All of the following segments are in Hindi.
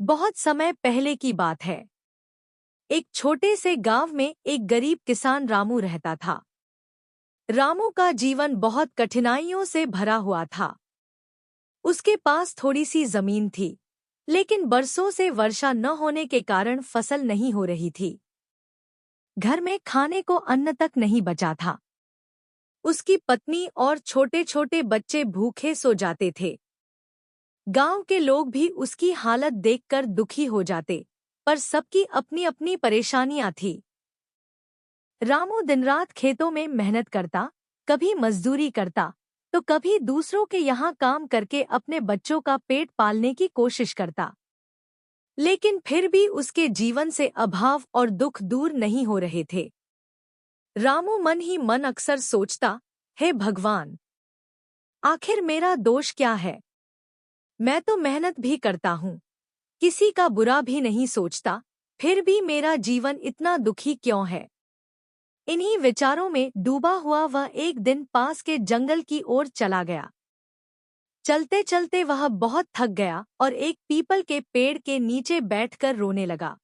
बहुत समय पहले की बात है। एक छोटे से गांव में एक गरीब किसान रामू रहता था। रामू का जीवन बहुत कठिनाइयों से भरा हुआ था। उसके पास थोड़ी सी जमीन थी, लेकिन बरसों से वर्षा न होने के कारण फसल नहीं हो रही थी। घर में खाने को अन्न तक नहीं बचा था। उसकी पत्नी और छोटे छोटे बच्चे भूखे सो जाते थे। गांव के लोग भी उसकी हालत देखकर दुखी हो जाते, पर सबकी अपनी अपनी परेशानियां थी। रामू दिन रात खेतों में मेहनत करता, कभी मजदूरी करता, तो कभी दूसरों के यहाँ काम करके अपने बच्चों का पेट पालने की कोशिश करता। लेकिन फिर भी उसके जीवन से अभाव और दुख दूर नहीं हो रहे थे। रामू मन ही मन अक्सर सोचता, हे भगवान, आखिर मेरा दोष क्या है? मैं तो मेहनत भी करता हूँ, किसी का बुरा भी नहीं सोचता, फिर भी मेरा जीवन इतना दुखी क्यों है? इन्हीं विचारों में डूबा हुआ वह एक दिन पास के जंगल की ओर चला गया। चलते चलते वह बहुत थक गया और एक पीपल के पेड़ के नीचे बैठकर रोने लगा।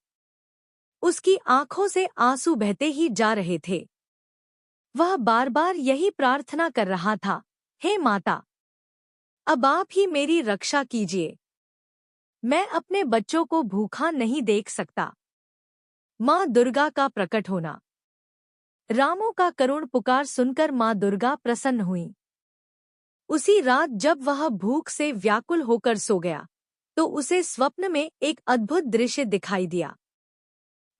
उसकी आंखों से आंसू बहते ही जा रहे थे। वह बार बार यही प्रार्थना कर रहा था, हे माता, अब आप ही मेरी रक्षा कीजिए। मैं अपने बच्चों को भूखा नहीं देख सकता। माँ दुर्गा का प्रकट होना। रामू का करुण पुकार सुनकर माँ दुर्गा प्रसन्न हुई। उसी रात जब वह भूख से व्याकुल होकर सो गया, तो उसे स्वप्न में एक अद्भुत दृश्य दिखाई दिया।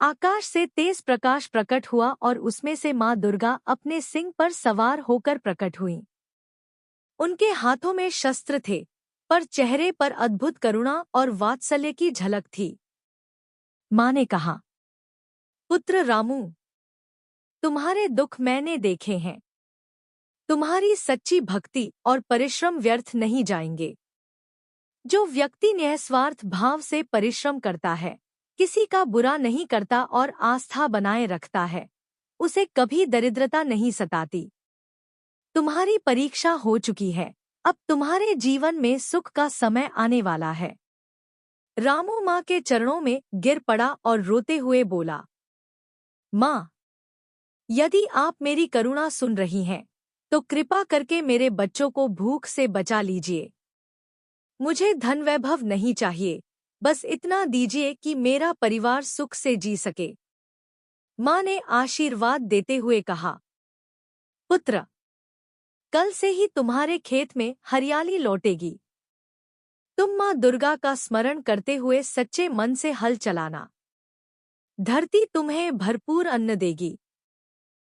आकाश से तेज प्रकाश प्रकट हुआ और उसमें से माँ दुर्गा अपने सिंह पर सवार होकर प्रकट हुई। उनके हाथों में शस्त्र थे, पर चेहरे पर अद्भुत करुणा और वात्सल्य की झलक थी। माँ ने कहा, पुत्र रामू, तुम्हारे दुख मैंने देखे हैं। तुम्हारी सच्ची भक्ति और परिश्रम व्यर्थ नहीं जाएंगे। जो व्यक्ति निस्वार्थ भाव से परिश्रम करता है, किसी का बुरा नहीं करता और आस्था बनाए रखता है, उसे कभी दरिद्रता नहीं सताती। तुम्हारी परीक्षा हो चुकी है, अब तुम्हारे जीवन में सुख का समय आने वाला है। रामू माँ के चरणों में गिर पड़ा और रोते हुए बोला, माँ, यदि आप मेरी करुणा सुन रही हैं, तो कृपा करके मेरे बच्चों को भूख से बचा लीजिए। मुझे धन वैभव नहीं चाहिए, बस इतना दीजिए कि मेरा परिवार सुख से जी सके। माँ ने आशीर्वाद देते हुए कहा, पुत्र, कल से ही तुम्हारे खेत में हरियाली लौटेगी। तुम माँ दुर्गा का स्मरण करते हुए सच्चे मन से हल चलाना। धरती तुम्हें भरपूर अन्न देगी।